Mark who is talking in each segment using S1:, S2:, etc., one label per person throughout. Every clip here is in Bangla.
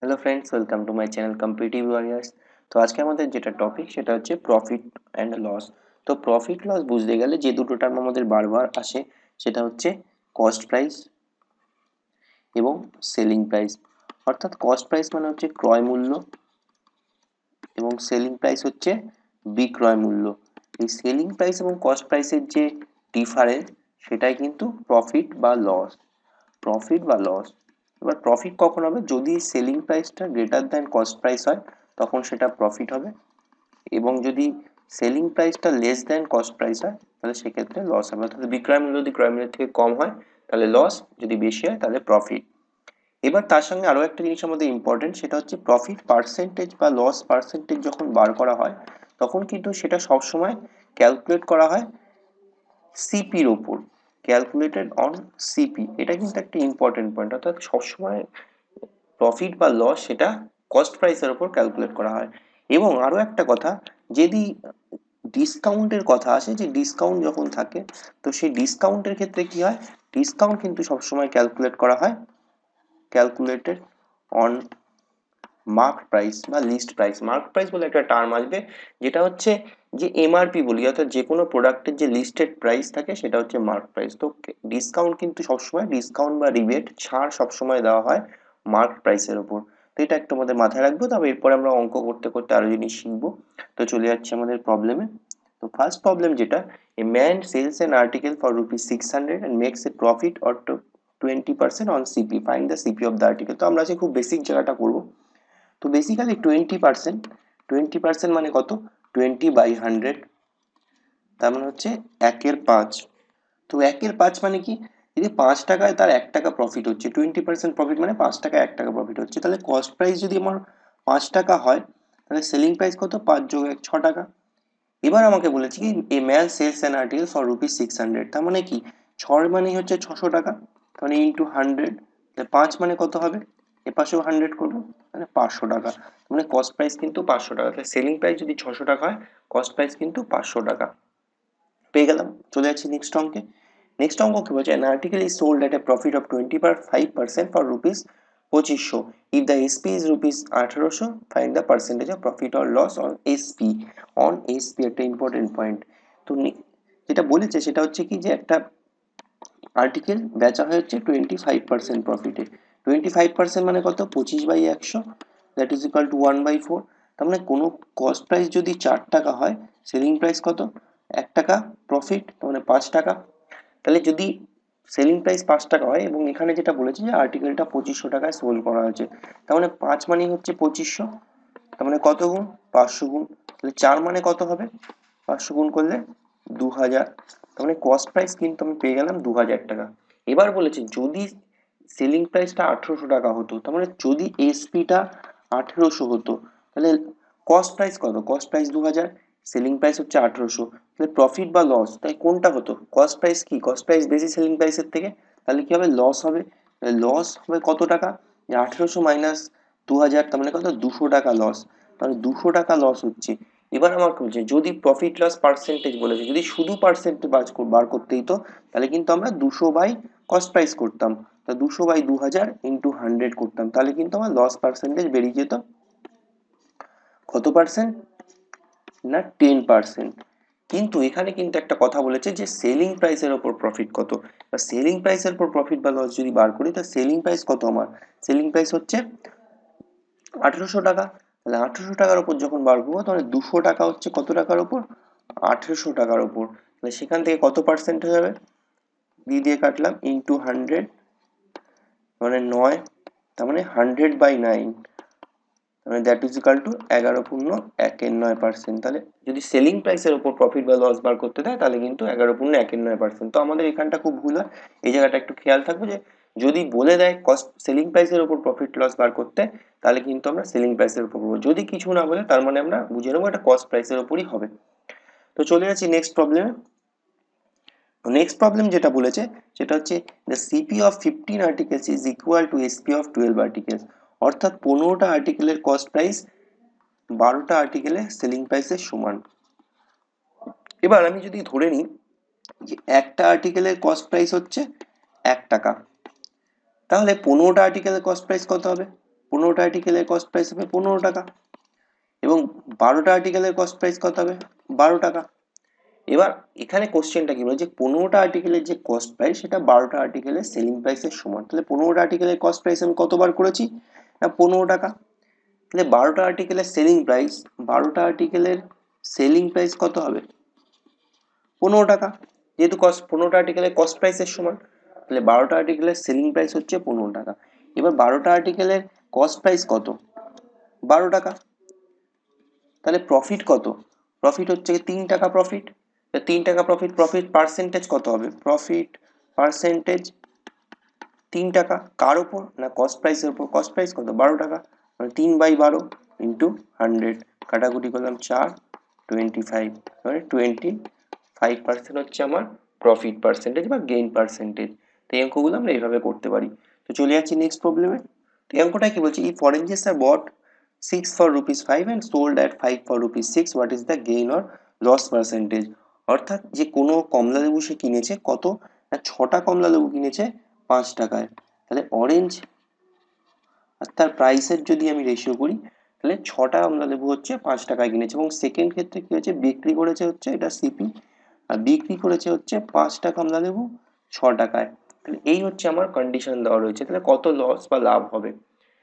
S1: Hello friends, welcome to my channel competitive warriors. তো আজকে আমাদের যেটা টপিক সেটা হচ্ছে প্রফিট অ্যান্ড লস। তো প্রফিট লস বুঝতে গেলে যে দুটো টার্ম আমাদের বারবার আসে সেটা হচ্ছে কস্ট প্রাইস এবং সেলিং প্রাইস। অর্থাৎ কস্ট প্রাইস মানে হচ্ছে ক্রয় মূল্য এবং সেলিং প্রাইস হচ্ছে বিক্রয় মূল্য। এই সেলিং প্রাইস এবং কস্ট প্রাইসের যে ডিফারেন্স সেটাই কিন্তু প্রফিট বা লস। এবার প্রফিট কখন হবে? যদি সেলিং প্রাইসটা গ্রেটার দ্যান কস্ট প্রাইস হয় তখন সেটা প্রফিট হবে, এবং যদি সেলিং প্রাইসটা লেস দ্যান কস্ট প্রাইস হয় তাহলে সেক্ষেত্রে লস হবে। অর্থাৎ বিক্রয় মূল্য যদি ক্রয় মূল্যের থেকে কম হয় তাহলে লস, যদি বেশি হয় তাহলে প্রফিট। এবার তার সঙ্গে আরো একটা জিনিস আমাদের ইম্পর্টেন্ট, সেটা হচ্ছে প্রফিট পার্সেন্টেজ বা লস পার্সেন্টেজ যখন বার করা হয় তখন কিন্তু সেটা সবসময় ক্যালকুলেট করা হয় সিপির ওপর, ক্যালকুলেটেড অন সিপি। এটা কিন্তু একটা ইম্পর্টেন্ট পয়েন্ট, অর্থাৎ সবসময় প্রফিট বা লস সেটা কস্ট প্রাইসের ওপর ক্যালকুলেট করা হয়। এবং আরো একটা কথা, যদি ডিসকাউন্টের কথা আসে, যে ডিসকাউন্ট যখন থাকে তো সেই ডিসকাউন্টের ক্ষেত্রে কি হয়, ডিসকাউন্ট কিন্তু সবসময় ক্যালকুলেট করা হয় ক্যালকুলেটেড অন মার্ক প্রাইস বা লিস্ট প্রাইস। মার্ক প্রাইস বলে একটা টার্ম আসবে, যেটা হচ্ছে যে এমআরপি বলি, অর্থাৎ যে কোনো প্রোডাক্টের যে লিস্টেড প্রাইস থাকে সেটা হচ্ছে মার্ক প্রাইস। তো ডিসকাউন্ট কিন্তু সবসময়, ডিসকাউন্ট বা রিবেট ছাড় সবসময় দেওয়া হয় মার্ক প্রাইসের ওপর। তো এটা একটু আমাদের মাথায় রাখবো, তবে এরপরে আমরা অঙ্ক করতে করতে আরো জিনিস শিখবো। তো চলে যাচ্ছে আমাদের প্রবলেমে। তো ফার্স্ট প্রবলেম যেটা, a man sells an article for ₹600 and makes a profit or 20% on CP. Find the CP of the article. তো আমরা আজকে খুব বেসিক জায়গাটা করবো। তো বেসিক্যালি 20%, 20% মানে কত? 20/100, তার মানে হচ্ছে 1/5। তো 1/5 মানে কি? যদি 5 টাকায় তার 1 টাকা প্রফিট হচ্ছে, 20% প্রফিট মানে 5 টাকায় 1 টাকা প্রফিট হচ্ছে, তাহলে কস্ট প্রাইস যদি আমার 5 টাকা হয় তাহলে সেলিং প্রাইস কত? 5 + 1 6 টাকা। এবার আমাকে বলেছে কি, a man sells an article for ₹600, তার মানে কি, 6 মানে হচ্ছে 600 টাকা, মানে ইন্টু 100, 5 মানে কত হবে? এপাশেও 100 করবো, মানে 500 টাকা। মানে কস্ট প্রাইস কিন্তু 500 টাকা। তাহলে সেলিং প্রাইস যদি 600 টাকা হয়, কস্ট প্রাইস কিন্তু 500 টাকা। পেয়ে গেলাম। চলে যাচ্ছি নেক্সট অঙ্কে। নেক্সট অঙ্ক কি বলছে, an article is sold at a profit of 25% for ₹2500. If the SP is ₹1800, find the percentage of profit or loss on SP. on SP একটা ইম্পর্টেন্ট পয়েন্ট। তো যেটা বলেছে সেটা হচ্ছে কি, যে একটা আর্টিকেল বেচা হচ্ছে 25% প্রফিটে। 25% মানে কত? 25/100, দ্যাট ইজ ইকুয়াল টু 1/4। তার মানে কোনো কস্ট প্রাইস যদি 4 টাকা হয়, সেলিং প্রাইস কত? 1 টাকা প্রফিট, তার মানে 5 টাকা। তাহলে যদি সেলিং প্রাইস 5 টাকা হয় এবং এখানে যেটা বলেছে যে আর্টিকেলটা 2500 টাকায় সোল্ড করা হয়েছে, তার মানে 5 মানেই হচ্ছে 2500, তার মানে কত গুণ? 500 গুণ। তাহলে 4 মানে কত হবে? 500 গুণ করলে 2000। তার মানে কস্ট প্রাইস কিন্তু আমি পেয়ে গেলাম 2000 টাকা। এবার বলেছে যদি সেলিং প্রাইসটা 1800 টাকা হতো, তার মানে যদি এসপিটা 1800 হতো, তাহলে কস্ট প্রাইস কত? কস্ট প্রাইস 2000, সেলিং প্রাইস হচ্ছে 1800, তাহলে প্রফিট বা লস তাই কোনটা হতো? কস্ট প্রাইস কি, কস্ট প্রাইস বেশি সেলিং প্রাইসের থেকে, তাহলে কি হবে? লস হবে। লস হবে কত টাকা? যে 1800 মাইনাস 2000, তার মানে কত? 200 টাকা লস। তাহলে 200 টাকা লস হচ্ছে। এবার আমার বলছে যদি প্রফিট লস পার্সেন্টেজ বলেছে, যদি শুধু পার্সেন্টেজ বার করতে হতো তাহলে কিন্তু আমরা 200/কস্ট প্রাইস করতাম। তা 200/2000 ইন্টু 100 করতাম, তাহলে কিন্তু আমার লস পার্সেন্টেজ বেরিয়ে যেত কত পার্সেন্ট? না 10%। কিন্তু এখানে কিন্তু একটা কথা বলেছে যে সেলিং প্রাইসের ওপর প্রফিট কত। বা সেলিং প্রাইসের উপর প্রফিট বা লস যদি বার করি, তাহলে সেলিং প্রাইস কত আমার? সেলিং প্রাইস হচ্ছে 1800 টাকা। তাহলে 1800 টাকার উপর যখন বার করবো, তাহলে 200 টাকা হচ্ছে কত টাকার উপর? 1800 টাকার উপর। তাহলে সেখান থেকে কত পার্সেন্ট হয়ে যাবে? দিয়ে দিয়ে কাটলাম, ইন্টু 100, মানে 9, তার মানে 100/9, মানে দ্যাট ইজ ইকাল টু 11/1/9%। তাহলে যদি সেলিং প্রাইসের উপর প্রফিট বা লস বার করতে দেয় তাহলে কিন্তু 11/1/9%। তো আমাদের এখানটা খুব ভুল হয়, এই জায়গাটা একটু খেয়াল থাকবে যে যদি বলে দেয় কস্ট সেলিং প্রাইসের উপর প্রফিট লস বার করতে, তাহলে কিন্তু আমরা সেলিং প্রাইসের উপর করবো। যদি কিছু না বলে তার মানে আমরা বুঝে নেবো এটা কস্ট প্রাইসের উপরই হবে। তো চলে যাচ্ছি নেক্সট প্রবলেমে। নেক্সট প্রবলেম যেটা বলেছে সেটা হচ্ছে the CP of 15 articles is equal two SP of 12 articles. অর্থাৎ 15টা আর্টিকেলের কস্ট প্রাইস 12টা আর্টিকেলের সেলিং প্রাইসের সমান। এবার আমি যদি ধরে নিই যে একটা আর্টিকেলের কস্ট প্রাইস হচ্ছে 1 টাকা, তাহলে 15টা আর্টিকেলের কস্ট প্রাইস কত হবে? 15টা আর্টিকেলের কস্ট প্রাইস হবে 15 টাকা, এবং 12টা আর্টিকেলের কস্ট প্রাইস কত হবে 12 টাকা। এবার এখানে কোশ্চেনটা কি বলে যে 15টা আর্টিকেলের যে কস্ট প্রাইস সেটা 12টা আর্টিকেলের সেলিং প্রাইসের সমান। তাহলে 15টা আর্টিকেলের কস্ট প্রাইস আমি কতবার করেছি না 15 টাকা। তাহলে 12টা আর্টিকেলের সেলিং প্রাইস, 12টা আর্টিকেলের সেলিং প্রাইস কত হবে 15 টাকা, যেহেতু কস্ট 15টা আর্টিকেলের কস্ট প্রাইসের সমান। তাহলে 12টা আর্টিকেলের সেলিং প্রাইস হচ্ছে 15 টাকা। এবার 12টা আর্টিকেলের কস্ট প্রাইস কত 12 টাকা। তাহলে প্রফিট কত, প্রফিট হচ্ছে 3 টাকা প্রফিট। 3 টাকা প্রফিট, প্রফিট পার্সেন্টেজ কত হবে, প্রফিট পার্সেন্টেজ 3 টাকা কার উপর না কস্ট প্রাইসের উপর, কস্ট প্রাইস কত 12 টাকা, মানে 3/12 ইন্টু 100, কাটাকুটি করলাম 4, 25, মানে 25% হচ্ছে আমার প্রফিট পার্সেন্টেজ বা গেইন পার্সেন্টেজ। তো এই অঙ্কগুলো আমরা এইভাবে করতে পারি। তো চলে যাচ্ছি নেক্সট প্রবলেমে। তো এই অঙ্কটা কি বলছে, ইফ অরেঞ্জেস আর bought 6 for rupees 5 and sold at 5 for rupees 6, what is the gain or loss percentage? অর্থাৎ যে কোনো কমলা লেবু সে কিনেছে কত না 6টা কমলা লেবু কিনেছে 5 টাকায়। তাহলে অরেঞ্জ আর তার প্রাইসের যদি আমি রেশিও করি, তাহলে 6টা কমলা লেবু হচ্ছে 5 টাকায় কিনেছে, এবং সেকেন্ড ক্ষেত্রে কি হচ্ছে বিক্রি করেছে হচ্ছে এটা সিপি, আর বিক্রি করেছে হচ্ছে 5টা কমলা লেবু 6 টাকায়। তাহলে এই হচ্ছে আমার কন্ডিশন দেওয়া রয়েছে, তাহলে কত লস বা লাভ হবে।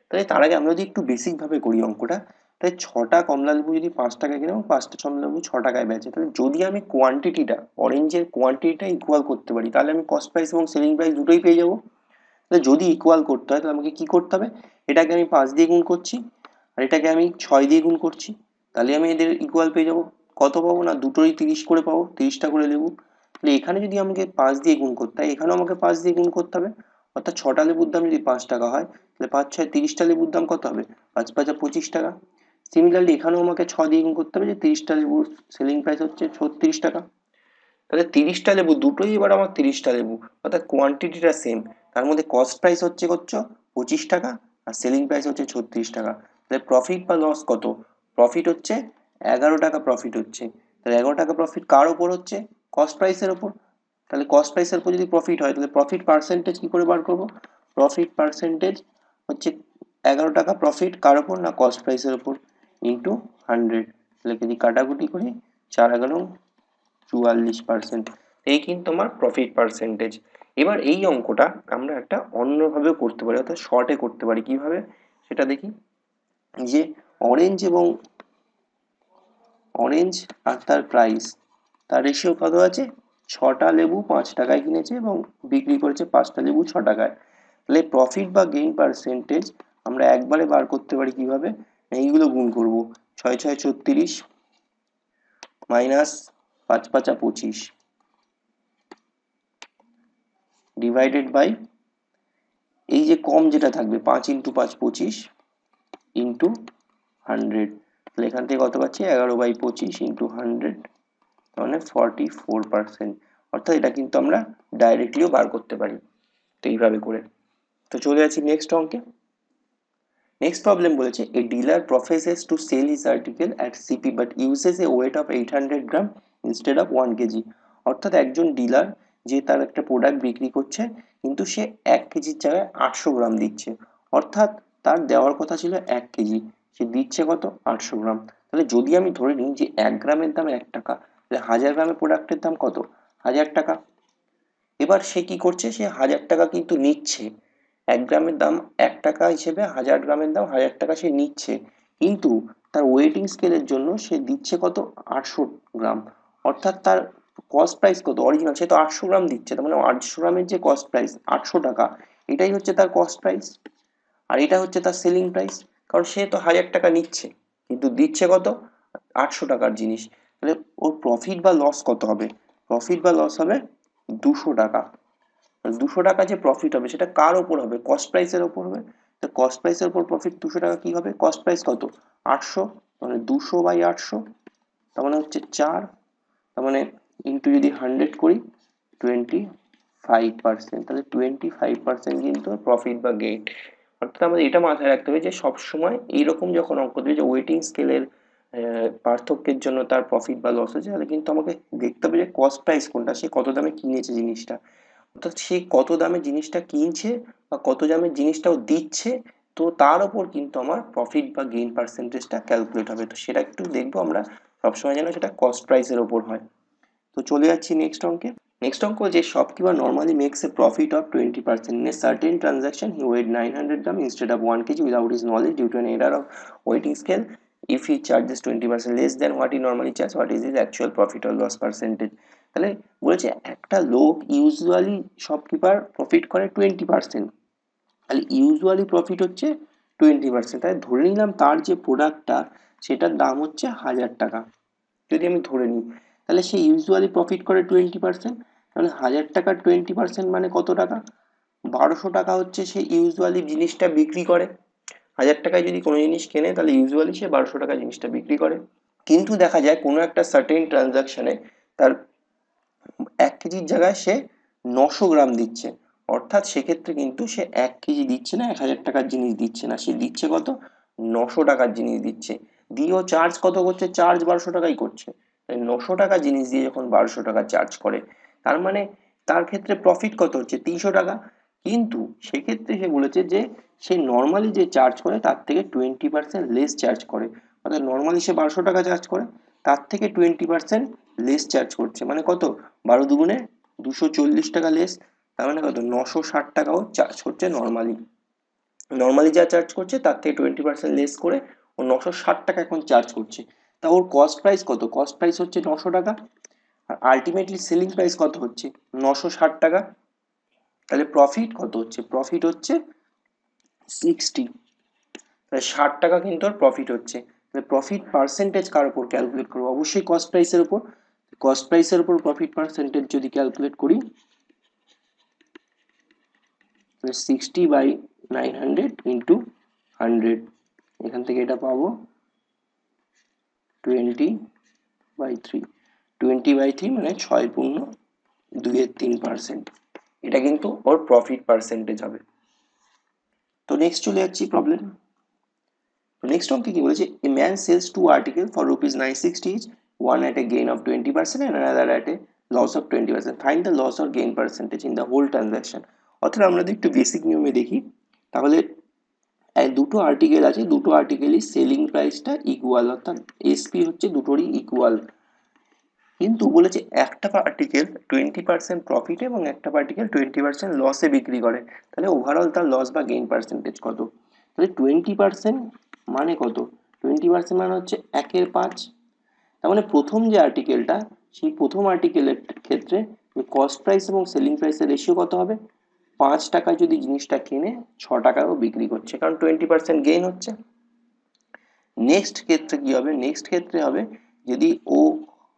S1: তাহলে তার আগে আমরা যদি একটু বেসিক ভাবে করি অঙ্কটা, তাহলে 6টা কমলা লেবু যদি 5 টাকায় কিনে এবং 5টা কমলা লেবু 6 টাকায় বেচে, তাহলে যদি আমি কোয়ান্টিটিটা অরেঞ্জের কোয়ান্টিটিটা ইকুয়াল করতে পারি, তাহলে আমি কস্ট প্রাইস এবং সেলিং প্রাইস দুটোই পেয়ে যাবো। তাহলে যদি ইকুয়াল করতে হয় তাহলে আমাকে কি করতে হবে, এটাকে আমি 5 দিয়ে গুণ করছি আর এটাকে আমি 6 দিয়ে গুণ করছি, তাহলে আমি এদের ইকুয়াল পেয়ে যাবো। কত পাবো না দুটোই 30 করে পাবো, 30টা করে লেবু। তাহলে এখানে যদি আমাকে 5 দিয়ে গুণ করতে হয়, এখানেও আমাকে 5 দিয়ে গুণ করতে হবে, অর্থাৎ 6টা লেবুর দাম যদি 5 টাকা হয়, তাহলে 5 6 30টা লেবুর দাম কত হবে 5 5 25 টাকা। সিমিলারলি এখানেও আমাকে 6 দিয়ে গুণ করতে হবে, যে 30টা লেবুর সেলিং প্রাইস হচ্ছে 36 টাকা। তাহলে 30টা লেবু দুটোই এবার আমার 30টা লেবু, অর্থাৎ কোয়ান্টিটিটা সেম, তার মধ্যে কস্ট প্রাইস হচ্ছে 25 টাকা আর সেলিং প্রাইস হচ্ছে 36 টাকা। তাহলে প্রফিট বা লস কত, প্রফিট হচ্ছে 11 টাকা প্রফিট হচ্ছে। তাহলে 11 টাকা প্রফিট কার ওপর হচ্ছে কস্ট প্রাইসের ওপর। তাহলে কস্ট প্রাইসের উপর যদি প্রফিট হয় তাহলে প্রফিট পার্সেন্টেজ কি করে বার করবো, প্রফিট পার্সেন্টেজ হচ্ছে 11 টাকা প্রফিট কার ওপর না কস্ট প্রাইসের ওপর ইন্টু 100। তাহলে যদি কাটাকুটি করি 4 11 44%, এই কিন্তু আমার প্রফিট পার্সেন্টেজ। এবার এই অঙ্কটা আমরা একটা অন্যভাবেও করতে পারি, অর্থাৎ শর্টে করতে পারি। কিভাবে সেটা দেখি, যে অরেঞ্জ এবং অরেঞ্জ আর তার প্রাইস, তার রেশিও কত আছে 6টা লেবু 5 টাকায় কিনেছে এবং বিক্রি করেছে 5টা লেবু 6 টাকায়। তাহলে প্রফিট বা গেইন পার্সেন্টেজ আমরা একবারে বার করতে পারি কিভাবে, এইগুলো গুণ করব, 6 6 36 মাইনাস 5 5 25 ডিভাইডেড বাই এই যে কম যেটা থাকবে 5 ইন্টু 5 25 ইন্টু 100। তাহলে এখান থেকে কত পাচ্ছি 11/25 ইন্টু 100, মানে 44%। অর্থাৎ এটা কিন্তু আমরা ডাইরেক্টলিও বার করতে পারি। তো এইভাবে করে। তো চলে যাচ্ছি নেক্সট অঙ্কে। নেক্সট প্রবলেম বলেছে a dealer professes to sell his article at CP but uses a weight of 800 gram instead of 1 KG. অর্থাৎ একজন ডিলার যে তার একটা প্রোডাক্ট বিক্রি করছে কিন্তু সে 1 কেজির জায়গায় 800 গ্রাম দিচ্ছে, অর্থাৎ তার দেওয়ার কথা ছিল 1 কেজি, সে দিচ্ছে কত 800 গ্রাম। তাহলে যদি আমি ধরে নিই যে 1 গ্রামের দাম 1 টাকা, তাহলে 1000 গ্রামের প্রোডাক্টের দাম কত 1000 টাকা। এবার সে কি করছে, সে 1000 টাকা কিন্তু নিচ্ছে, 1 গ্রামের দাম 1 টাকা হিসেবে 1000 গ্রামের দাম 1000 টাকা সে নিচ্ছে, কিন্তু তার ওয়েটিং স্কেলের জন্য সে দিচ্ছে কত 800 গ্রাম। অর্থাৎ তার কস্ট প্রাইস কত অরিজিনাল, সে তো 800 গ্রাম দিচ্ছে, তার মানে 800 গ্রামের যে কস্ট প্রাইস 800 টাকা, এটাই হচ্ছে তার কস্ট প্রাইস আর এটা হচ্ছে তার সেলিং প্রাইস। কারণ সে তো 1000 টাকা নিচ্ছে কিন্তু দিচ্ছে কত 800 টাকার জিনিস। তাহলে ওর প্রফিট বা লস কত হবে, প্রফিট বা লস হবে 200 টাকা। 200 টাকা যে প্রফিট হবে সেটা কার ওপর হবে, কস্ট প্রাইসের ওপর হবে। তো কস্ট প্রাইসের উপর প্রফিট 200 টাকা কি হবে, কস্ট প্রাইস কত 800, মানে 200/800, তার মানে হচ্ছে 4, তার মানে ইন্টু যদি 100 করি 25%, তাহলে 25% কিন্তু প্রফিট বা গেইন। অর্থাৎ আমাদের এটা মাথায় রাখতে হবে যে সবসময় এইরকম যখন অঙ্ক দেবে যে ওয়েটিং স্কেলের পার্থক্যের জন্য তার প্রফিট বা লস হচ্ছে, তাহলে কিন্তু আমাকে দেখতে হবে যে কস্ট প্রাইস কোনটা, সে কত দামে কিনেছে জিনিসটা, অর্থাৎ সে কত দামে জিনিসটা কিনছে বা কত দামে জিনিসটাও দিচ্ছে, তো তার ওপর কিন্তু আমার প্রফিট বা গেইন পার্সেন্টেজটা ক্যালকুলেট হবে। তো সেটা একটু দেখবো আমরা সবসময় যেন সেটা কস্ট প্রাইসের ওপর হয়। তো চলে যাচ্ছি নেক্সট অঙ্কে। নেক্সট অঙ্ক যে shopkeeper normally makes a profit of 20% in a certain transaction. He weighed 900 gram instead of 1 kg without his knowledge due to an error of weighting scale. If he charges 20% less than what he normally charges, what is his actual profit or loss percentage? তাহলে বলেছে একটা লোক ইউজুয়ালি শপকিপার প্রফিট করে 20%, তাহলে ইউজুয়ালি প্রফিট হচ্ছে 20%। তাই ধরে নিলাম তার যে প্রোডাক্টটা সেটার দাম হচ্ছে 1000 টাকা, যদি আমি ধরে নিই, তাহলে সে ইউজুয়ালি প্রফিট করে 20%। তাহলে 1000 টাকার 20% মানে কত টাকা? 1200 টাকা হচ্ছে সে ইউজুয়ালি জিনিসটা বিক্রি করে। 1000 টাকায় যদি কোনো জিনিস কেনে তাহলে ইউজুয়ালি সে 1200 টাকা জিনিসটা বিক্রি করে। কিন্তু দেখা যায় কোনো একটা সার্টেন ট্রানজাকশনে তার 1 কেজির জায়গায় সে 900 গ্রাম দিচ্ছে, অর্থাৎ সেক্ষেত্রে কিন্তু সে 1 কেজি দিচ্ছে না, 1000 টাকার জিনিস দিচ্ছে না, সে দিচ্ছে কত? 900 টাকার জিনিস দিচ্ছে। দিয়েও চার্জ কত করছে? চার্জ 1200 টাকাই করছে। 900 টাকা জিনিস দিয়ে যখন 1200 টাকা চার্জ করে, তার মানে তার ক্ষেত্রে প্রফিট কত হচ্ছে? 300 টাকা। কিন্তু সেক্ষেত্রে সে বলেছে যে সে নর্মালি যে চার্জ করে তার থেকে 20% লেস চার্জ করে। অর্থাৎ নর্মালি সে 1200 টাকা চার্জ করে, তার থেকে 20% লেস চার্জ করছে, মানে কত? 12 দুগুণে 240 টাকা লেস। তার মানে কত? 960 টাকাও চার্জ করছে নর্মালি। নর্মালি যা চার্জ করছে তার থেকে 20% লেস করে ও 960 টাকা এখন চার্জ করছে। তা ওর কস্ট প্রাইস কত? কস্ট প্রাইস হচ্ছে 900 টাকা, আর আলটিমেটলি সেলিং প্রাইস কত হচ্ছে? 960 টাকা। তাহলে প্রফিট কত হচ্ছে? প্রফিট হচ্ছে 60। তাহলে 60 টাকা কিন্তু ওর প্রফিট হচ্ছে। তাহলে প্রফিট পার্সেন্টেজ কার উপর ক্যালকুলেট করবো? অবশ্যই কস্ট প্রাইসের উপর। কস্ট প্রাইসের উপর প্রফিট পার্সেন্টেজ যদি ক্যালকুলেট করি, 60/900 ইন্টু 100, এখান থেকে এটা পাবো 20/3। 20/3 মানে 6/2-3%। এটা কিন্তু ওর প্রফিট পার্সেন্টেজ হবে। তো নেক্সট চলে যাচ্ছি প্রবলেম। নেক্সট অঙ্কে কি বলেছে? A man sells two article for ₹960 each, one at a gain of 20% and another at a loss of 20%. Find the loss or gain percentage in the whole transaction. অর্থাৎ আমরা যদি একটু বেসিক নিয়মে দেখি, তাহলে দুটো আর্টিকেল আছে, দুটো আর্টিকেলই সেলিং প্রাইসটা ইকুয়াল, অর্থাৎ এসপি হচ্ছে দুটোরই ইকুয়াল। কিন্তু বলেছে একটা আর্টিকেল 20% প্রফিটে এবং একটা আর্টিকেল 20% লসে বিক্রি করে, তাহলে ওভারঅল তার লস বা গেইন পার্সেন্টেজ কত? তাহলে 20% মানে কত? 20% মানে হচ্ছে 1/5। তার মানে প্রথম যে আর্টিকেলটা, সেই প্রথম আর্টিকেলের ক্ষেত্রে কস্ট প্রাইস এবং সেলিং প্রাইসের রেশিও কত হবে? 5 টাকায় যদি জিনিসটা কিনে 6 টাকাও বিক্রি করছে, কারণ 20% গেইন হচ্ছে। নেক্সট ক্ষেত্রে কি হবে? নেক্সট ক্ষেত্রে হবে যদি ও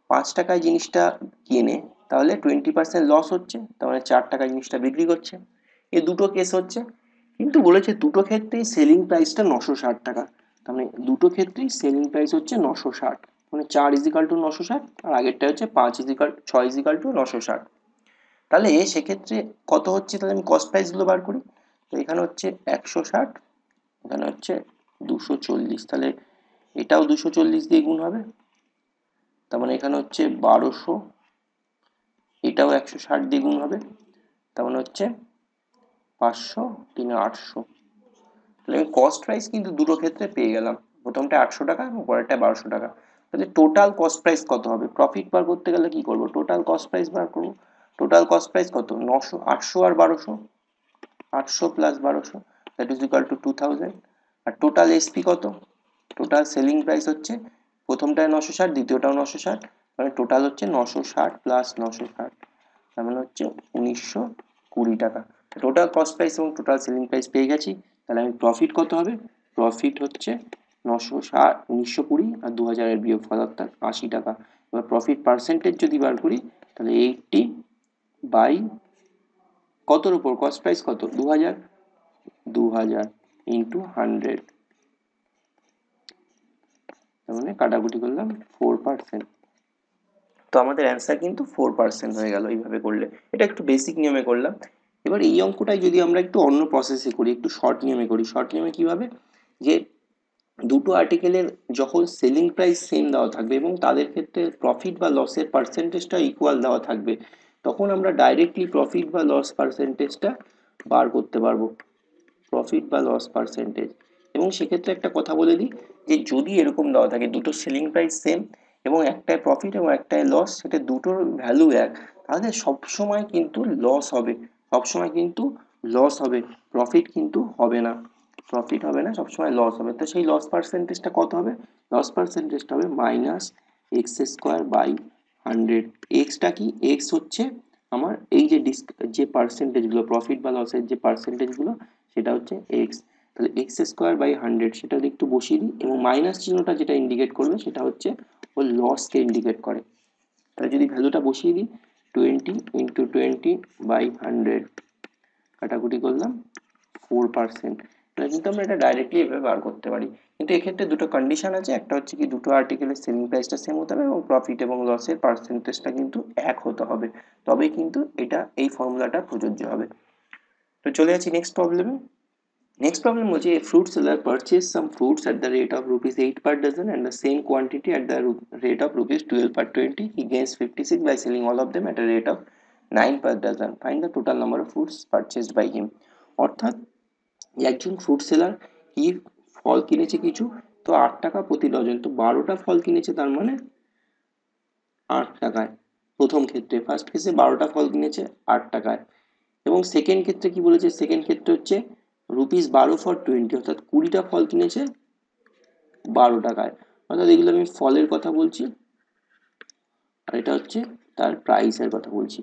S1: 5 টাকায় জিনিসটা কেনে তাহলে 20% লস হচ্ছে, তার মানে 4 টাকায় জিনিসটা বিক্রি করছে। এই দুটো কেস হচ্ছে। কিন্তু বলেছে দুটো ক্ষেত্রেই সেলিং প্রাইসটা 960 টাকা, তার মানে দুটো ক্ষেত্রেই সেলিং প্রাইস হচ্ছে 960, মানে 4 = 960, আর আগেরটা হচ্ছে 6 = 960। তাহলে সেক্ষেত্রে কত হচ্ছে? তাহলে আমি কস্ট প্রাইস গুলো বার করি। তো এখানে হচ্ছে 160, এখানে হচ্ছে 240, তাহলে এটাও 240 দিয়ে গুণ হবে, তার মানে এখানে হচ্ছে 1200, এটাও 160 দিয়ে গুণ হবে, তার মানে হচ্ছে 500, 800। তাহলে আমি কস্ট প্রাইস কিন্তু দুটো ক্ষেত্রে পেয়ে গেলাম, প্রথমটা 800 টাকা এবং পরেরটা 1200 টাকা। তাহলে টোটাল কস্ট প্রাইস কত হবে? প্রফিট বার করতে গেলে কি করবো? টোটাল কস্ট প্রাইস বার করবো। টোটাল কস্ট প্রাইস কত? 900, 800 আর 1200, 800 plus 1200, that is equal to 2000। আর টোটাল এসপি কত? টোটাল সেলিং প্রাইস হচ্ছে প্রথমটায় 960, দ্বিতীয়টাও 960, মানে টোটাল হচ্ছে 960 প্লাস 960, তার মানে হচ্ছে 1920 টাকা। টোটাল কস্ট প্রাইস এবং টোটাল সেলিং প্রাইস পেয়ে গেছি। তাহলে আমি প্রফিট কত হবে? প্রফিট হচ্ছে 960, 1920 আর 2000-এর বিয়োগফল, অর্থাৎ 80 টাকা। এবার প্রফিট পার্সেন্টেজ যদি বার করি, তাহলে 80 বাই কতর উপর? কস্ট প্রাইস কত? 2000, 2000 ইন্টু 100, তার মানে কাটাকুটি করলাম 4%। তো আমাদের অ্যান্সার কিন্তু 4% হয়ে গেল এইভাবে করলে। এটা একটু বেসিক নিয়মে করলাম। এবার এই অঙ্কটাই যদি আমরা একটু অন্য প্রসেসে করি, একটু শর্ট নিয়মে করি। শর্ট নিয়মে কিভাবে? যে দুটো আর্টিকেলের যখন সেলিং প্রাইস সেম দেওয়া থাকবে এবং তাদের ক্ষেত্রে প্রফিট বা লসের পার্সেন্টেজটা ইকুয়াল দেওয়া থাকবে, তখন আমরা ডাইরেক্টলি প্রফিট বা লস পার্সেন্টেজটা বার করতে পারবো। প্রফিট বা লস পার্সেন্টেজ। এবং সেক্ষেত্রে একটা কথা বলে দিই যে যদি এরকম দেওয়া থাকে দুটো সেলিং প্রাইস সেম এবং একটায় প্রফিট এবং একটায় লস, সেটা দুটোর ভ্যালু এক, তাহলে সবসময় কিন্তু লস হবে, সবসময় কিন্তু লস হবে, প্রফিট কিন্তু হবে না, প্রফিট হবে না, সবসময় লস হবে। তো সেই লস পার্সেন্টেজটা কত হবে? লস পার্সেন্টেজটা হবে -x² বাই 100। এক্সটা কি? এক্স হচ্ছে আমার এই যে যে পার্সেন্টেজগুলো, প্রফিট বা লসের যে পার্সেন্টেজগুলো, সেটা হচ্ছে এক্স। তাহলে x² বাই 100 সেটা যদি একটু বসিয়ে দিই, এবং মাইনাস চিহ্নটা যেটা ইন্ডিকেট করবে সেটা হচ্ছে ও লসকে ইন্ডিকেট করে। তাহলে যদি ভ্যালুটা বসিয়ে দিই 20 × 20/100, কাটাকুটি করলাম 4%। তাহলে কিন্তু আমরা এটা ডাইরেক্টলি এভাবে বার করতে পারি। কিন্তু এক্ষেত্রে দুটো কন্ডিশন আছে, একটা হচ্ছে কি দুটো আর্টিকেলের সেলিং প্রাইসটা সেম হতে হবে এবং প্রফিট এবং লসের পার্সেন্টেজটা কিন্তু এক হতে হবে, তবেই কিন্তু এটা এই ফর্মুলাটা প্রযোজ্য হবে। তো চলে যাচ্ছি নেক্সট প্রবলেমে। Next problem was a fruit seller purchased some fruits at the rate of rupees 8 per dozen and the same quantity at the rate of rupees 12 per 20. He gains 56 by selling all of them at a rate of 9 per dozen. Find the total number of fruits purchased by him. অর্থাৎ একজন ফ্রুট সেলার কি ফল কিনেছে কিছু, তো 8 টাকা প্রতি ডজন, তো 12টা ফল কিনেছে, তার মানে 8 টাকায়। প্রথম ক্ষেত্রে ফার্স্ট কেসে 12টা ফল কিনেছে 8 টাকায়। এবং সেকেন্ড ক্ষেত্রে কি বলেছে? সেকেন্ড ক্ষেত্রে হচ্ছে ₹12 for 20, অর্থাৎ 20টা ফল কিনেছে 12 টাকায়। অর্থাৎ এগুলো আমি ফলের কথা বলছি, আর এটা হচ্ছে তার প্রাইসের কথা বলছি।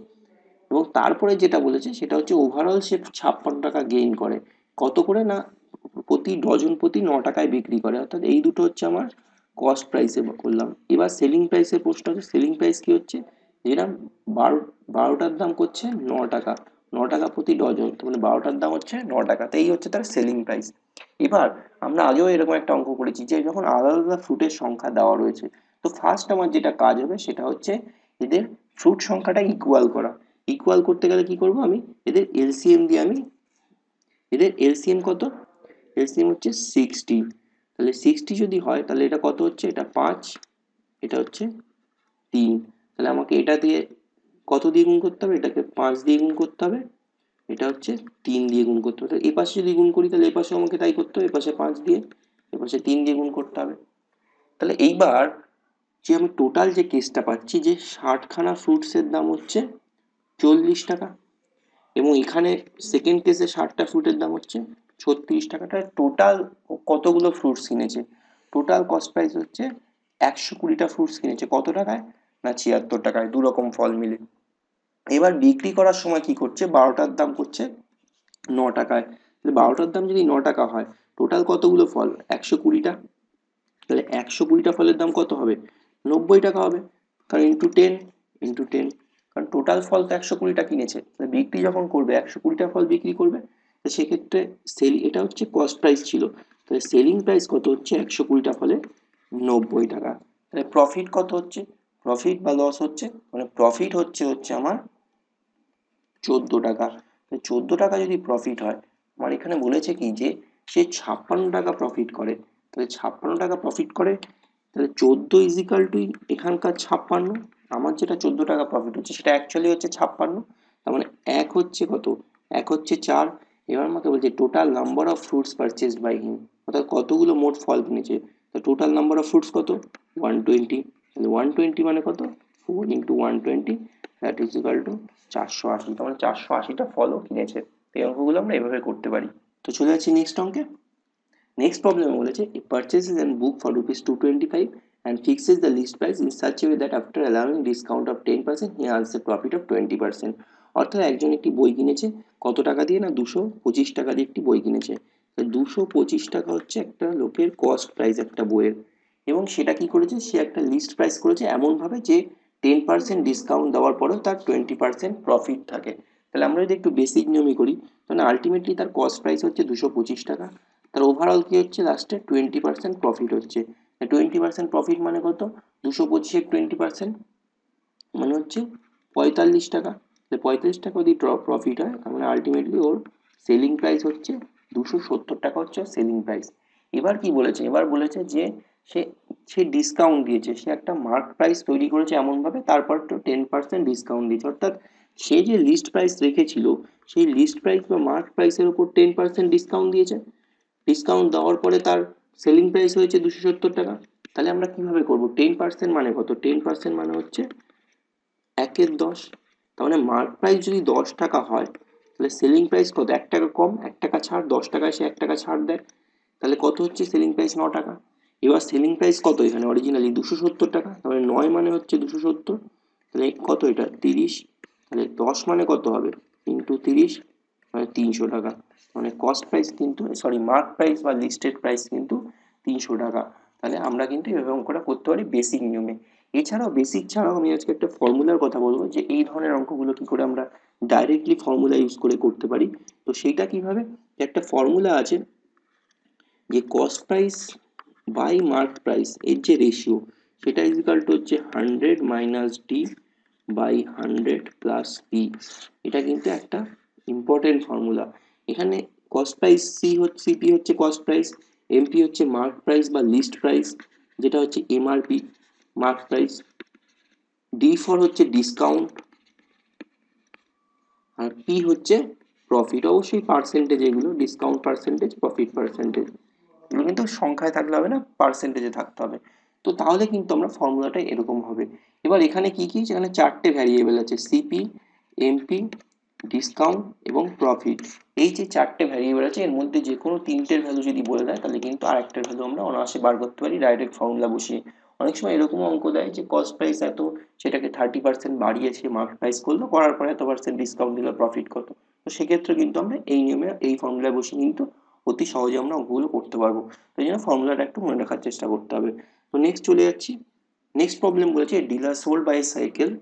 S1: এবং তারপরে যেটা বলেছে সেটা হচ্ছে ওভারঅল সে 56 টাকা গেইন করে। কত করে? না, প্রতি ডজন প্রতি 9 টাকায় বিক্রি করে। অর্থাৎ এই দুটো হচ্ছে আমার কস্ট প্রাইসে করলাম। এবার সেলিং প্রাইসের প্রশ্ন হচ্ছে, সেলিং প্রাইস কি হচ্ছে? যেটা বারো বারোটার দাম করছে 9 টাকা, 9 টাকা প্রতি ডজন, তো মানে 12টার দাম হচ্ছে 9 টাকা, তো এই হচ্ছে তার সেলিং প্রাইস। এবার আমরা আগেও এরকম একটা অঙ্ক করেছি যে যখন আলাদা আলাদা ফ্রুটের সংখ্যা দেওয়া রয়েছে, তো ফার্স্ট আমার যেটা কাজ হবে সেটা হচ্ছে এদের ফ্রুট সংখ্যাটা ইকুয়াল করা। ইকুয়াল করতে গেলে কি করব? আমি এদের এলসিএম দিয়ে আমি এদের এলসিএম কত? এলসিএম হচ্ছে 60। তাহলে 60 যদি হয় তাহলে এটা কত হচ্ছে? এটা 5, এটা হচ্ছে 3। তাহলে আমাকে এটা দিয়ে কত দিয়ে গুণ করতে হবে? এটাকে 5 দিয়ে গুণ করতে হবে, এটা হচ্ছে 3 দিয়ে গুণ করতে হবে। এই পাশে যদি গুণ করি তাহলে এই পাশে আমাকে তাই করতে হবে, এ পাশে 5 দিয়ে, এ পাশে 3 দিয়ে গুণ করতে হবে। তাহলে এইবার যে আমি টোটাল যে কেসটা পাচ্ছি যে 60খানা ফ্রুটসের দাম হচ্ছে 40 টাকা, এবং এখানে সেকেন্ড কেসে 60টা ফ্রুটের দাম হচ্ছে 36 টাকা। টোটাল কতগুলো ফ্রুটস কিনেছে? টোটাল কস্ট প্রাইস হচ্ছে 120টা ফ্রুটস কিনেছে। কত টাকায়? না 76 টাকায়, দু রকম ফল মিলে। এবার বিক্রি করার সময় কি করছে? 12টার দাম করছে 9 টাকায়। তাহলে 12টার দাম যদি 9 টাকা হয়, টোটাল কতগুলো ফল? 120টা। তাহলে 120টা ফলের দাম কত হবে? 90 টাকা হবে, কারণ ইন্টু টেন, কারণ টোটাল ফল তো 120টা কিনেছে, তাহলে বিক্রি যখন করবে 120টা ফল বিক্রি করবে, তো সেক্ষেত্রে এটা হচ্ছে কস্ট প্রাইস ছিল, তাহলে সেলিং প্রাইস কত হচ্ছে? 120টা ফলে 90 টাকা। তাহলে প্রফিট কত হচ্ছে? প্রফিট বা লস হচ্ছে, মানে প্রফিট হচ্ছে আমার 14 টাকা। 14 টাকা যদি প্রফিট হয়, আমার এখানে বলেছে কি যে সে 56 টাকা প্রফিট করে, তাহলে 56 টাকা প্রফিট করে, তাহলে 14 = এখানকার 56, আমার যেটা 14 টাকা প্রফিট হচ্ছে সেটা অ্যাকচুয়ালি হচ্ছে 56, তার মানে এক হচ্ছে কত? এক হচ্ছে 4। এবার আমাকে বলছে total number of fruits purchase by him, অর্থাৎ কতগুলো মোট ফল কিনেছে। তো টোটাল নাম্বার অফ ফ্রুটস কত? 120। তাহলে 120 মানে কত? 4 × 120, দ্যাট ইজ ইকাল টু 480। তার মানে 480টা ফলও কিনেছে। এই অঙ্কগুলো আমরা এভাবে করতে পারি। তো চলে যাচ্ছি নেক্সট অঙ্কে। নেক্সট প্রবলেমে বলেছে a purchases and book for rupees 225 and fixes the list price in such a way that after allowing discount of 10% he earns a profit of 20%। অর্থাৎ একজন একটি বই কিনেছে কত টাকা দিয়ে? না 225 টাকা দিয়ে একটি বই কিনেছে। 225 টাকা হচ্ছে একটা লোকের কস্ট প্রাইস একটা বইয়ের, এবং সেটা কি করেছে? সে একটা লিস্ট প্রাইস করেছে এমনভাবে যে 10% ডিসকাউন্ট দেওয়ার পরেও তার 20% প্রফিট থাকে। তাহলে আমরা যদি একটু বেসিক নিয়মই করি, তাহলে আলটিমেটলি তার কস্ট প্রাইস হচ্ছে 225 টাকা, তার ওভারঅল কি হচ্ছে? লাস্টে 20% প্রফিট হচ্ছে। 20% প্রফিট মানে কত? 225-এর 20% মানে হচ্ছে 45 টাকা। 45 টাকা যদি প্রফিট হয়, তার মানে আলটিমেটলি ওর সেলিং প্রাইস হচ্ছে 270 টাকা, হচ্ছে সেলিং প্রাইস। এবার কি বলেছে? এবার বলেছে যে সে সে ডিসকাউন্ট দিয়েছে, সে একটা মার্ক প্রাইস তৈরি করেছে এমনভাবে, তারপর তো 10% ডিসকাউন্ট দিয়েছে, অর্থাৎ সে যে লিস্ট প্রাইস রেখেছিল সেই লিস্ট প্রাইস বা মার্ক প্রাইসের উপর 10% ডিসকাউন্ট দিয়েছে। ডিসকাউন্ট দেওয়ার পরে তার সেলিং প্রাইস হয়েছে 270 টাকা। তাহলে আমরা কিভাবে করব? 10% মানে কত? 10% মানে হচ্ছে 1/10। তার মানে মার্ক প্রাইস যদি 10 টাকা হয় তাহলে সেলিং প্রাইস কত? 1 টাকা কম, 1 টাকা ছাড়, 10 টাকায় সে 1 টাকা ছাড় দেয়। তাহলে কত হচ্ছে? সেলিং প্রাইস 9 টাকা। এবার সেলিং প্রাইস কত এখানে? অরিজিনালি 270 টাকা, তাহলে 9 মানে হচ্ছে 270, তাহলে কত এটা? 30। তাহলে 10 মানে কত হবে? ইন্টু 30, মানে 300 টাকা। মানে কস্ট প্রাইস কিন্তু, সরি, মার্ক প্রাইস বা লিস্টেড প্রাইস কিন্তু 300 টাকা। তাহলে আমরা কিন্তু এভাবে অঙ্কটা করতে পারি বেসিক নিয়মে। এছাড়াও বেসিক ছাড়াও আমি আজকে একটা ফর্মুলার কথা বলবো, যে এই ধরনের অঙ্কগুলো কি করে আমরা ডাইরেক্টলি ফর্মুলা ইউজ করে করতে পারি। তো সেইটা কিভাবে? একটা ফর্মুলা আছে যে cost price by mark price এর যে রেশিও, সেটা ইজিক্যাল টু হচ্ছে 100 minus D by 100 plus P. এটা কিন্তু একটা ইম্পর্টেন্ট ফর্মুলা। এখানে কস্ট প্রাইস সিপি হচ্ছে কস্ট প্রাইস, এমপি হচ্ছে মার্ক প্রাইস বা লিস্ট প্রাইস, যেটা হচ্ছে MRP, mark price. D for হচ্ছে ডিসকাউন্ট, আর পি হচ্ছে প্রফিট। অবশ্যই পার্সেন্টেজ, এগুলো ডিসকাউন্ট পার্সেন্টেজ, প্রফিট পার্সেন্টেজ, এগুলো কিন্তু সংখ্যায় থাকলে হবে না, পার্সেন্টেজে থাকতে হবে। তো তাহলে কিন্তু আমরা ফর্মুলাটা এরকম হবে। এবার এখানে কি কি? এখানে 4টে ভ্যারিয়েবল আছে, সিপি, এমপি, ডিসকাউন্ট এবং প্রফিট। এই যে 4টে ভ্যারিয়েবল আছে, এর মধ্যে যে কোনো 3টের ভ্যালু যদি বলে দেয় তাহলে কিন্তু আরেকটার ভ্যালু আমরা অনায়াসে বার করতে পারি ডাইরেক্ট ফর্মুলা বসিয়ে। অনেক সময় এরকম অঙ্ক দেয় যে কস্ট প্রাইস এত, সেটাকে 30% বাড়িয়ে সে মার্ক প্রাইস করলো, করার পরে এত পার্সেন্ট ডিসকাউন্ট দিল, প্রফিট কত। তো সেক্ষেত্রে কিন্তু আমরা এই নিয়মে, এই ফর্মুলা বসিয়ে কিন্তু অতি সহজে আমরা অঙ্কগুলো করতে পারবো। তো এই জন্য ফর্মুলাটা একটু মনে রাখার চেষ্টা করতে হবে। তো নেক্সট চলে যাচ্ছি। নেক্সট প্রবলেম বলেছে, dealer sold bicycle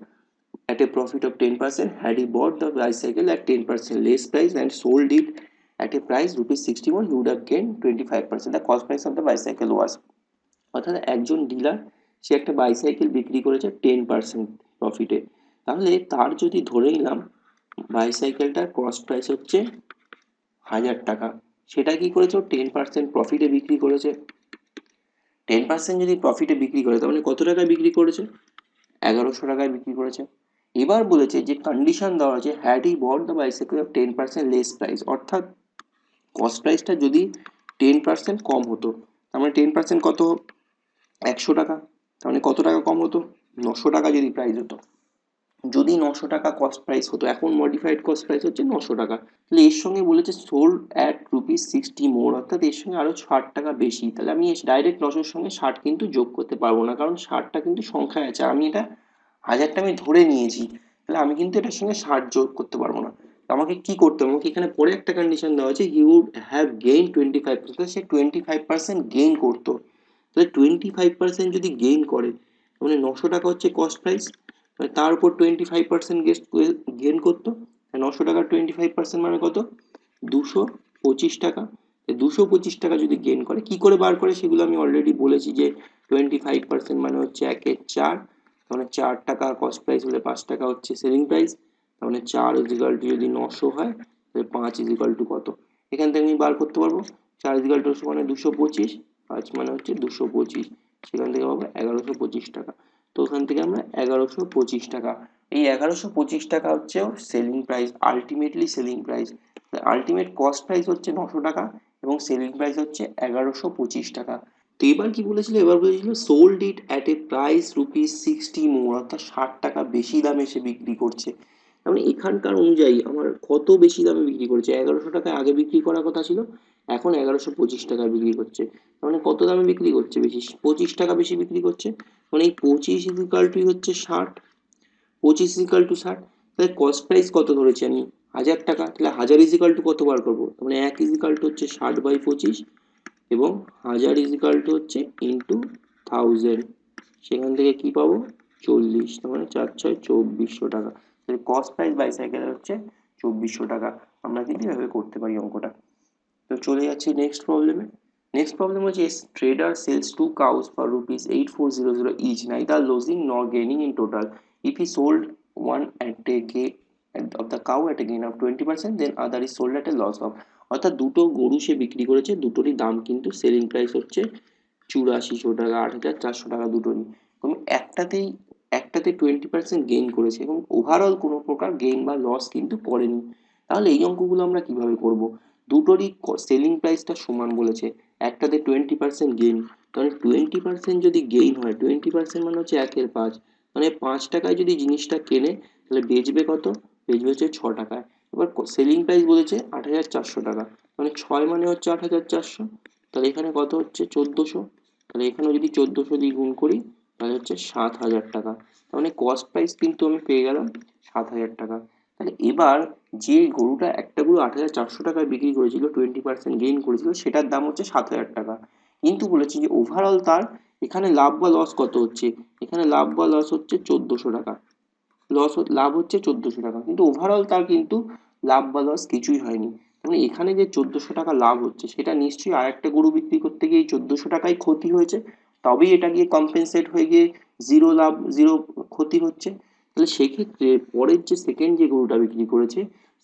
S1: at a profit of 10% had he bought the bicycle at 10% less price and sold it at a price rupees 61, he would have gained 25%. The cost price of the bicycle was, অর্থাৎ একজন ডিলার সে একটা বাইসাইকেল বিক্রি করেছে 10% প্রফিটে। তাহলে তার যদি ধরে নিলাম বাইসাইকেলটার কস্ট প্রাইস হচ্ছে 1000 টাকা, সেটা কি করেছে? 10% প্রফিটে বিক্রি করেছে। 10% যদি প্রফিটে বিক্রি করে, তাহলে কত টাকায় বিক্রি করেছে? 1100 টাকায় বিক্রি করেছে। এবার বলেছে যে কন্ডিশন দেওয়া আছে, had he bot the bicycle of 10% less price, অর্থাৎ কস্ট প্রাইসটা যদি 10% কম হতো, তার মানে 10% কত? 100 টাকা। তার মানে কত টাকা কম হতো? 900 টাকা যদি প্রাইস হতো। যদি 900 টাকা কস্ট প্রাইস হতো, এখন মডিফাইড কস্ট প্রাইস হচ্ছে 900 টাকা, তাহলে এর সঙ্গে বলেছে সোল্ড অ্যাট ₹60 মোর, অর্থাৎ এর সঙ্গে আরো 60 টাকা বেশি। তাহলে আমি ডাইরেক্ট 900-এর সঙ্গে 60 কিন্তু যোগ করতে পারবো না, কারণ 60টা কিন্তু সংখ্যায় আছে, আমি এটা 1000টা আমি ধরে নিয়েছি, তাহলে আমি কিন্তু এটার সঙ্গে 60 যোগ করতে পারবো না। তো আমাকে কি করতে হবে? আমাকে এখানে পরে একটা কন্ডিশন দেওয়া আছে, হি উড হ্যাভ গেইন 25%, সে 25% গেইন করতো। তাহলে 25% যদি গেইন করে, মানে 900 টাকা হচ্ছে কস্ট প্রাইস, তার উপর 25% গেইন করতো। 900 টাকার 25% মানে কত? 225 টাকা। 225 টাকা যদি গেইন করে, কি করে বার করে সেগুলো আমি অলরেডি বলেছি, যে 25% মানে হচ্ছে 1/4, মানে 4 টাকা কস্ট প্রাইস হলে 5 টাকা হচ্ছে সেলিং প্রাইস। তাহলে 4 ইজিক্যাল টু, যদি 900 হয় তাহলে 5 ইজিক্যাল টু কত? এখান থেকে আমি বার করতে পারবো 4 ইজিক্যাল টু মানে 225, 5 মানে হচ্ছে 225, সেখান থেকে পাবো 1125 টাকা। তো ওখান থেকে আমরা 1125 টাকা, এই 1125 টাকা হচ্ছে ওর selling price, ultimately selling price. Ultimate cost price হচ্ছে 900 টাকা এবং সেলিং প্রাইস হচ্ছে 1125 টাকা। তো এবার কি বলেছিল? এবার বলেছিল sold it at a price ₹60 মোর, অর্থাৎ 60 টাকা বেশি দামে সে বিক্রি করছে। তার মানে এখানকার অনুযায়ী আমার কত বেশি দামে বিক্রি করেছে? 1100 টাকায় আগে বিক্রি করার কথা ছিল, এখন 1125 টাকায় বিক্রি করছে। তার মানে কত দামে বিক্রি করছে? বেশি, 25 টাকা বেশি বিক্রি করছে। মানে এই 25 ইকুয়াল টু হচ্ছে 60, 25 ইকুয়াল টু 60। তাহলে কস্ট প্রাইস কত ধরেছি আমি? 1000 টাকা। তাহলে 1000 ইকুয়াল টু কত বার করবো? মানে 1 ইকুয়াল টু হচ্ছে 60/25, এবং 1000 ইকুয়াল টু হচ্ছে ইন্টু 1000, সেখান থেকে কি পাবো? 40, তার মানে 4×6 = 2400 টাকা। তাহলে কস্ট প্রাইস বাইসাইকেল হচ্ছে 2400 টাকা। আমরা কিন্তু এভাবে করতে পারি অঙ্কটা। তো চলে যাচ্ছি নেক্সট প্রবলেমে। নেক্সট প্রবলেম হচ্ছে, tedder sales 2 cows for ₹8400 each, neither losing nor gaining in total. If he sold one at a gain of the cow at a gain of 20%, then other is sold at a loss of, অর্থাৎ দুটো গরু সে বিক্রি করেছে, দুটোরই দাম কিন্তু সেলিং প্রাইস হচ্ছে 8400 টাকা, 8400 টাকা দুটোরই। তুমি একটাতেই একটাতে 20% গেইন করেছে এবং ওভারঅল কোনো প্রকার গেইন বা লস কিন্তু করেনি। তাহলে এই অঙ্কগুলো আমরা কিভাবে করব? দুটোরই সেলিং প্রাইসটা সমান বলেছে, একটাতে 20% গেইন, তাহলে 20% যদি গেইন হয়, 20% মানে হচ্ছে 1/5, মানে 5 টাকায় যদি জিনিসটা কেনে তাহলে বেচবে কত? বেচবে হচ্ছে 6 টাকায়। এবার সেলিং প্রাইস বলেছে 8,400 টাকা, মানে 6 মানে হচ্ছে 8,400, তাহলে এখানে কত হচ্ছে? 1400। তাহলে এখানেও যদি 1400 দিয়ে গুণ করি তাহলে হচ্ছে 7,000 টাকা। তার মানে কস্ট প্রাইস কিন্তু আমি পেয়ে গেলাম 7,000 টাকা। তাহলে এবার যে গরুটা, একটা গরু 8,400 টাকায় বিক্রি করেছিল, 20% গেইন করেছিল, সেটার দাম হচ্ছে 7,000 টাকা। কিন্তু বলেছি যে ওভারঅল তার এখানে লাভ বা লস কত হচ্ছে, এখানে লাভ বা লস হচ্ছে 1400 টাকা। লাভ হচ্ছে 1400 টাকা, কিন্তু ওভারঅল তার কিন্তু লাভ বা লস কিছুই হয়নি। মানে এখানে যে 1400 টাকা লাভ হচ্ছে সেটা নিশ্চয়ই আর একটা গরু বিক্রি করতে গিয়ে 1400 টাকাই ক্ষতি হয়েছে, তবেই এটা গিয়ে কম্পেনসেট হয়ে গিয়ে জিরো লাভ জিরো ক্ষতি হচ্ছে। তাহলে সেক্ষেত্রে পরের যে সেকেন্ড যে গরুটা বিক্রি করেছে,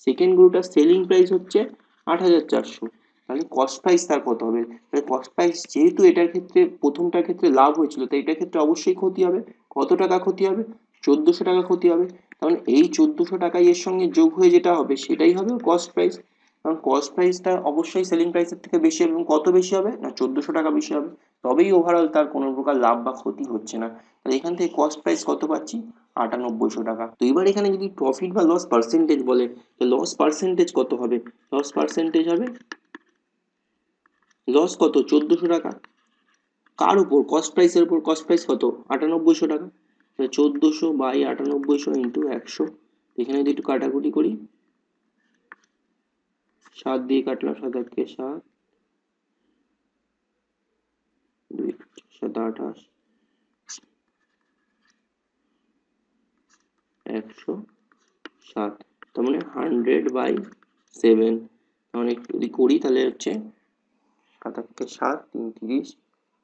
S1: সেকেন্ড গরুটার সেলিং প্রাইস হচ্ছে 8,400। তাহলে কস্ট প্রাইস তার কত হবে? তাহলে কস্ট প্রাইস যেহেতু এটার ক্ষেত্রে প্রথমটার ক্ষেত্রে লাভ হয়েছিল, তাই এটার ক্ষেত্রে অবশ্যই ক্ষতি হবে। কত টাকা ক্ষতি হবে? 1400 টাকা ক্ষতি হবে। তাহলে এই 1400 টাকাই এর সঙ্গে যোগ হয়ে যেটা হবে সেটাই হবে কস্ট প্রাইস। কারণ কস্ট প্রাইসটা অবশ্যই সেলিং প্রাইসের থেকে বেশি হবে, এবং কত বেশি হবে? না 1400 টাকা বেশি হবে। তবেই ওভারঅল তার কোনো প্রকার লাভ বা ক্ষতি হচ্ছে না। তাহলে এখান থেকে কস্ট প্রাইস কত পাচ্ছি? 9800 টাকা। তো এবার এখানে যদি প্রফিট বা লস পার্সেন্টেজ বলে, তো লস পার্সেন্টেজ কত হবে? লস পার্সেন্টেজ হবে, লস কত? 1400 টাকা। কার উপর? কস্ট প্রাইসের উপর। কস্ট প্রাইস কত? 9800 টাকা। 1400/9800 × 100। এখানে যদি একটু কাটাকুটি করি, 7 দিয়ে কাটলাম, 7 × 8 = 7, 2 7 28, 107। তার মানে 100/7। তার মানে যদি করি তাহলে হচ্ছে 7 × 7 = 3 30,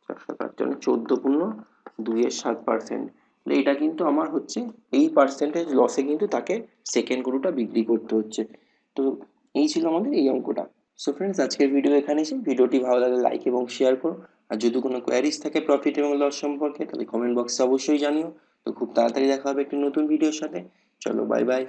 S1: 4 7 8, 14/2-7%। এটা কিন্তু আমার হচ্ছে এই পার্সেন্টেজ লসে কিন্তু তাকে সেকেন্ড গরুটা বিক্রি করতে হচ্ছে। তো এই ছিল আমাদের এই অঙ্কটা। সো ফ্রেন্ডস, আজকের ভিডিও এখানেই ছিল। ভিডিওটি ভালো লাগলে লাইক এবং শেয়ার করো। আর যদি কোনো কোয়ারিজ থাকে প্রফিট এবং লস সম্পর্কে, তাহলে কমেন্ট বক্সে অবশ্যই জানিও। তো খুব তাড়াতাড়ি দেখা হবে একটি নতুন ভিডিওর সাথে। চলো, বাই বাই।